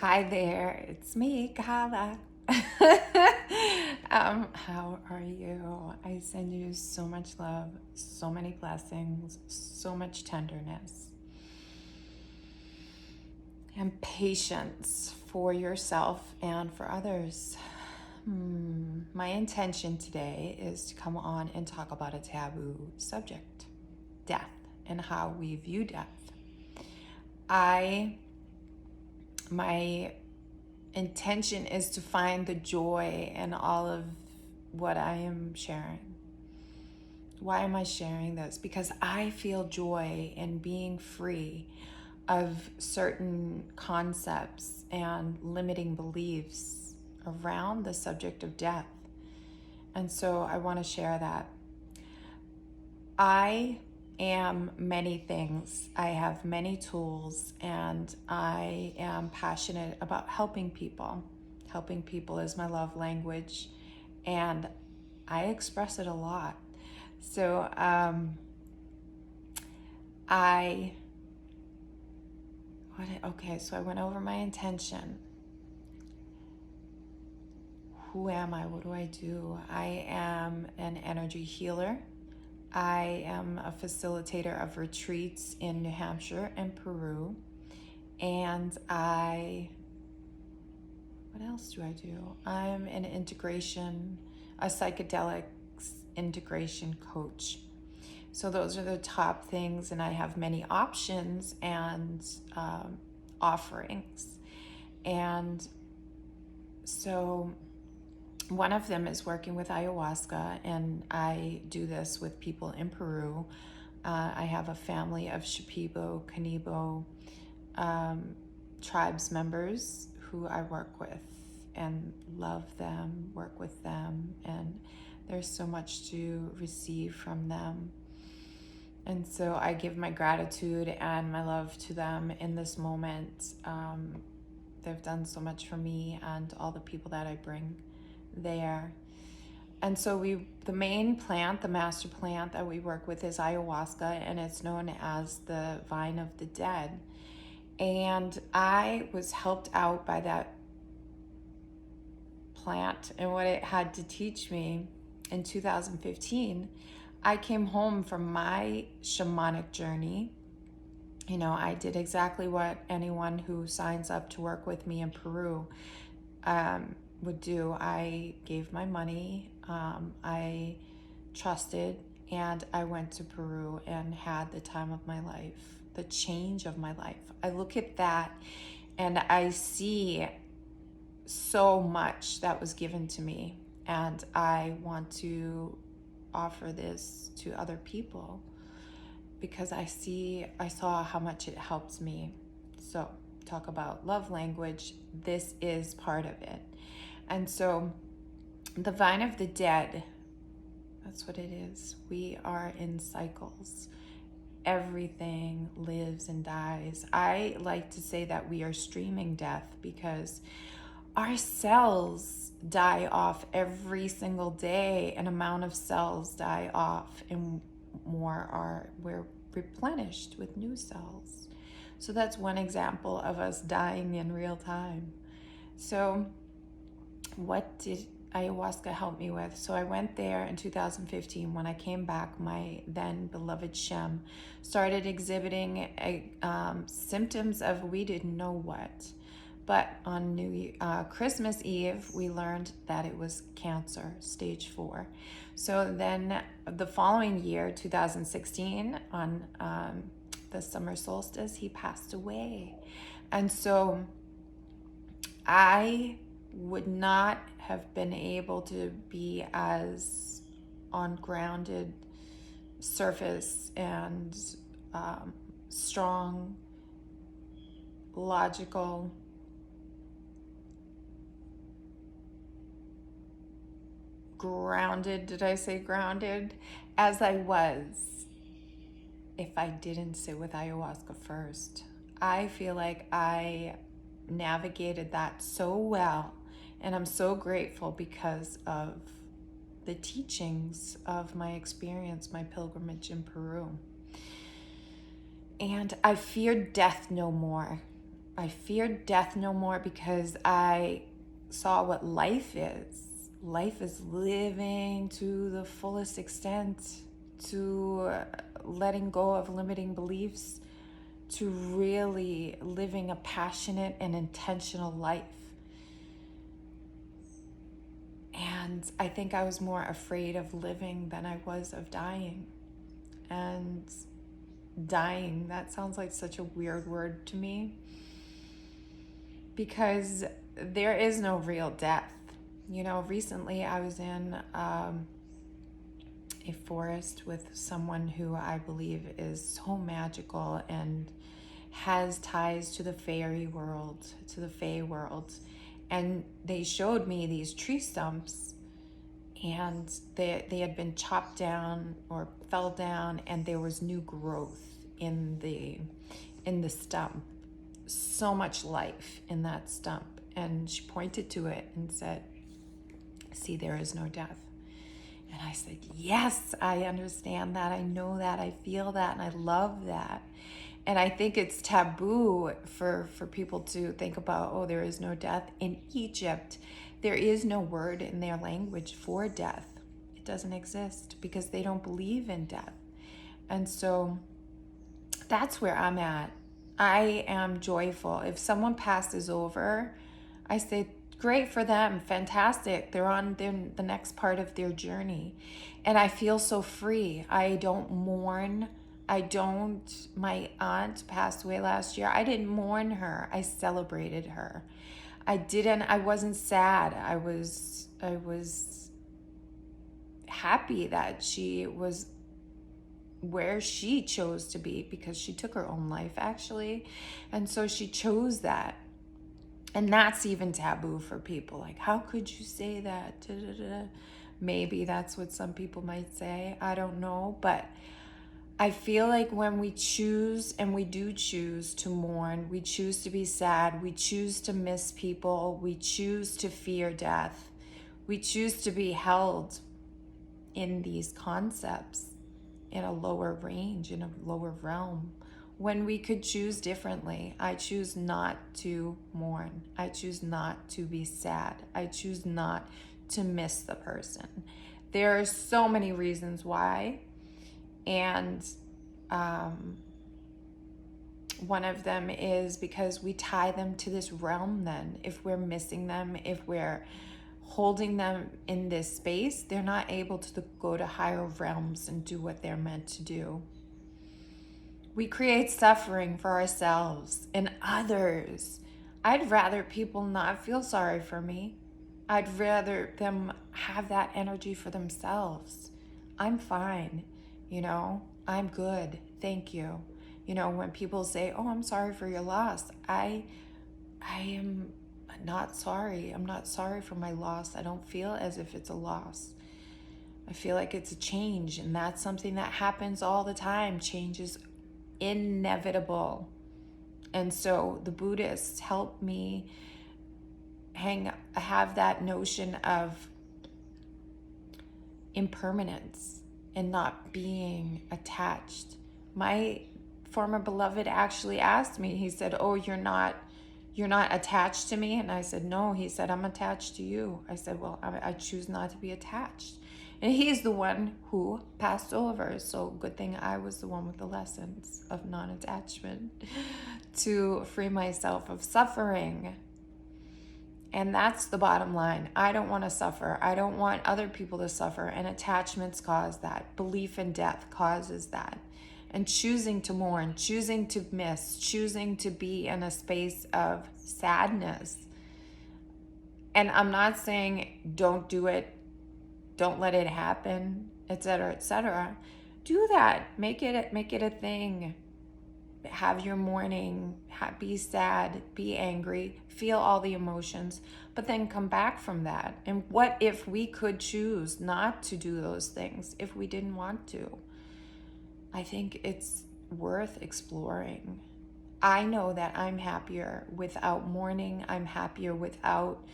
Hi there, it's me, Kala. How are you? I send you so much love, so many blessings, so much tenderness, and patience for yourself and for others. My intention today is to come on and talk about a taboo subject, death, and how we view death. My intention is to find the joy in all of what I am sharing. Why am I sharing this? Because I feel joy in being free of certain concepts and limiting beliefs around the subject of death. And so I want to share that. I am many things. I have many tools, and I am passionate about helping people. Helping people is my love language, and I express it a lot. So so I went over my intention. Who am I? What do I do? I am an energy healer. I am a facilitator of retreats in New Hampshire and Peru. And what else do I do? I'm a psychedelics integration coach. So those are the top things, and I have many options and offerings. And so one of them is working with ayahuasca, and I do this with people in Peru. I have a family of Shipibo, Canibo tribes members who I work with and love them, work with them, and there's so much to receive from them. And so I give my gratitude and my love to them in this moment. They've done so much for me and all the people that I bring there. And so the main plant, the master plant that we work with is ayahuasca, and it's known as the vine of the dead. And I was helped out by that plant and what it had to teach me in 2015. I came home from my shamanic journey. You know, I did exactly what anyone who signs up to work with me in Peru would do. I gave my money, I trusted, and I went to Peru and had the time of my life, the change of my life. I look at that and I see so much that was given to me, and I want to offer this to other people because I saw how much it helps me. So talk about love language, this is part of it. And so the vine of the dead, that's what it is. We are in cycles. Everything lives and dies. I like to say that we are streaming death because our cells die off every single day. An amount of cells die off, and we're replenished with new cells. So that's one example of us dying in real time. So what did ayahuasca help me with? So I went there in 2015. When I came back, my then beloved Shem started exhibiting symptoms of we didn't know what. But on Christmas Eve, we learned that it was cancer, stage 4. So then the following year, 2016, on the summer solstice, he passed away. And so I would not have been able to be as on grounded surface and strong, logical, grounded, did I say grounded? As I was, if I didn't sit with ayahuasca first. I feel like I navigated that so well, and I'm so grateful because of the teachings of my experience, my pilgrimage in Peru. And I feared death no more. I feared death no more because I saw what life is. Life is living to the fullest extent, to letting go of limiting beliefs, to really living a passionate and intentional life. And I think I was more afraid of living than I was of dying. And dying, that sounds like such a weird word to me, because there is no real death. You know, recently I was in a forest with someone who I believe is so magical and has ties to the fairy world, to the fae world. And they showed me these tree stumps, and they had been chopped down or fell down, and there was new growth in the stump. So much life in that stump. And she pointed to it and said, "See, there is no death." And I said, yes, I understand that. I know that. I feel that. And I love that. And I think it's taboo for people to think about, oh, there is no death. In Egypt, there is no word in their language for death. It doesn't exist because they don't believe in death. And so that's where I'm at. I am joyful. If someone passes over, I say, great for them, fantastic. They're on the next part of their journey. And I feel so free. I don't mourn. My aunt passed away last year. I didn't mourn her. I celebrated her. I wasn't sad. I was happy that she was where she chose to be, because she took her own life actually. And so she chose that. And that's even taboo for people. Like, how could you say that? Da-da-da. Maybe that's what some people might say. I don't know. But I feel like when we choose, and we do choose to mourn, we choose to be sad, we choose to miss people, we choose to fear death, we choose to be held in these concepts in a lower range, in a lower realm, when we could choose differently. I choose not to mourn. I choose not to be sad. I choose not to miss the person. There are so many reasons why. And one of them is because we tie them to this realm then. If we're missing them, if we're holding them in this space, they're not able to go to higher realms and do what they're meant to do. We create suffering for ourselves and others. I'd rather people not feel sorry for me. I'd rather them have that energy for themselves. I'm fine, I'm good, thank you. When people say, oh, I'm sorry for your loss, I am not sorry. I'm not sorry for my loss. I don't feel as if it's a loss. I feel like it's a change, and that's something that happens all the time. Change is inevitable. And so the Buddhists help me have that notion of impermanence and not being attached. My former beloved actually asked me, he said, oh, you're not attached to me? And I said, no. He said, I'm attached to you. I said, well, I choose not to be attached. And he's the one who passed over. So good thing I was the one with the lessons of non-attachment to free myself of suffering. And that's the bottom line. I don't want to suffer. I don't want other people to suffer. And attachments cause that. Belief in death causes that. And choosing to mourn, choosing to miss, choosing to be in a space of sadness. And I'm not saying don't do it, don't let it happen, etc., etc. Do that. Make it a thing. Have your mourning, be sad, be angry, feel all the emotions, but then come back from that. And what if we could choose not to do those things if we didn't want to? I think it's worth exploring. I know that I'm happier without mourning. I'm happier without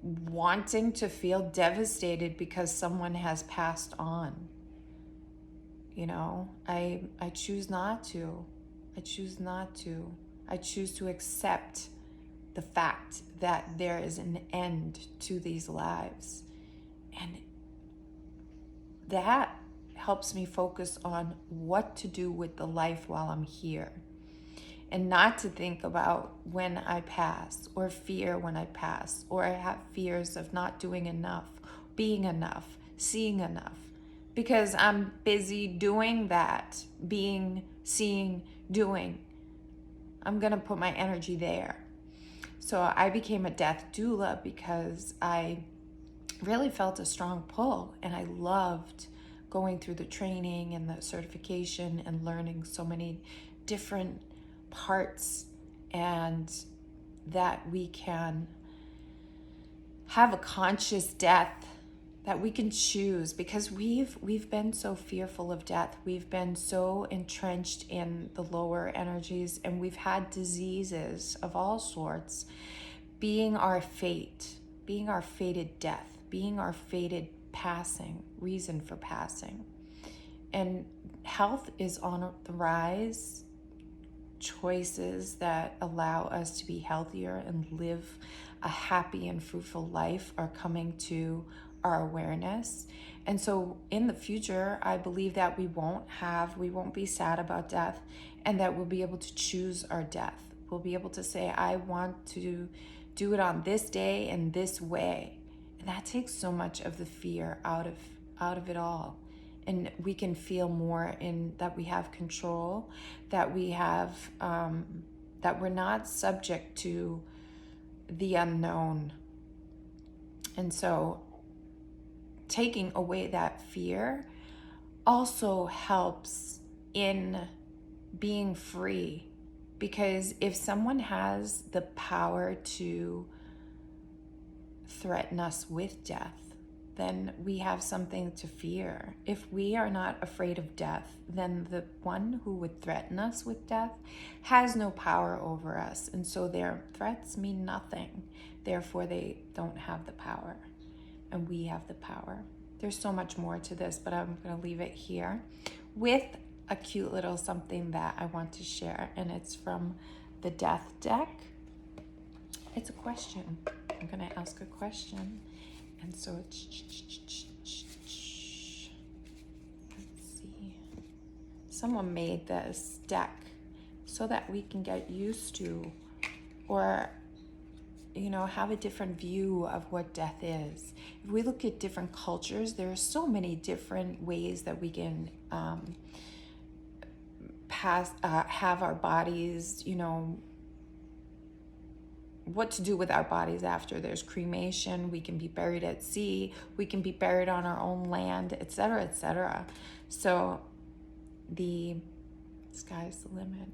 wanting to feel devastated because someone has passed on. I choose not to. I choose not to. I choose to accept the fact that there is an end to these lives. And that helps me focus on what to do with the life while I'm here. And not to think about when I pass, or fear when I pass, or I have fears of not doing enough, being enough, seeing enough. Because I'm busy doing that, being, seeing, doing. I'm going to put my energy there. So I became a death doula because I really felt a strong pull, and I loved going through the training and the certification and learning so many different parts, and that we can have a conscious death that we can choose, because we've been so fearful of death. We've been so entrenched in the lower energies, and we've had diseases of all sorts being our fate, being our fated death, being our fated passing, reason for passing. And health is on the rise. Choices that allow us to be healthier and live a happy and fruitful life are coming to our awareness. And so in the future, I believe that we won't be sad about death, and that we'll be able to choose our death. We'll be able to say, I want to do it on this day and this way. And that takes so much of the fear out of it all. And we can feel more in that we have control, that we have, that we're not subject to the unknown. And so taking away that fear also helps in being free. Because if someone has the power to threaten us with death, then we have something to fear. If we are not afraid of death, then the one who would threaten us with death has no power over us. And so their threats mean nothing. Therefore, they don't have the power. And we have the power. There's so much more to this, but I'm going to leave it here with a cute little something that I want to share. And it's from the Death deck. It's a question. I'm going to ask a question. And so it's, let's see. Someone made this deck so that we can get used to, or, have a different view of what death is. If we look at different cultures, there are so many different ways that we can have our bodies, what to do with our bodies after. There's cremation, we can be buried at sea, we can be buried on our own land, etc., etc. So the sky's the limit.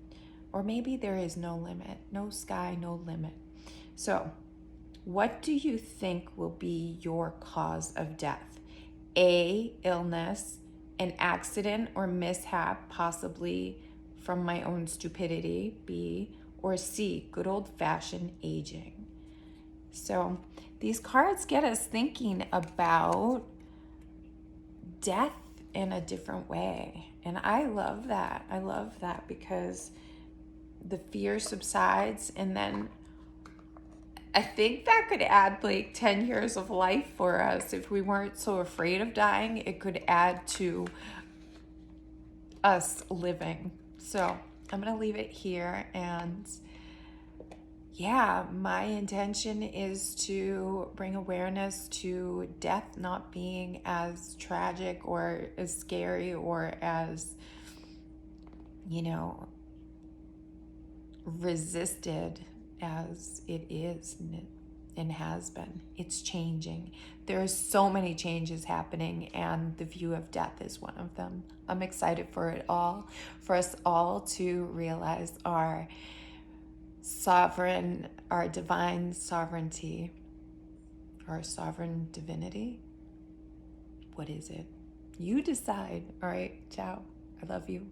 Or maybe there is no limit, no sky, no limit. So what do you think will be your cause of death? A, illness, an accident or mishap, possibly from my own stupidity. B, or C, good old-fashioned aging. So these cards get us thinking about death in a different way. And I love that. I love that because the fear subsides, and then I think that could add like 10 years of life for us. If we weren't so afraid of dying, it could add to us living. So I'm going to leave it here. And yeah, my intention is to bring awareness to death not being as tragic or as scary or as, resisted as it is and has been. It's changing. There are so many changes happening, and the view of death is one of them. I'm excited for it all, for us all to realize our divine sovereignty, our sovereign divinity. What is it? You decide. All right, ciao. I love you.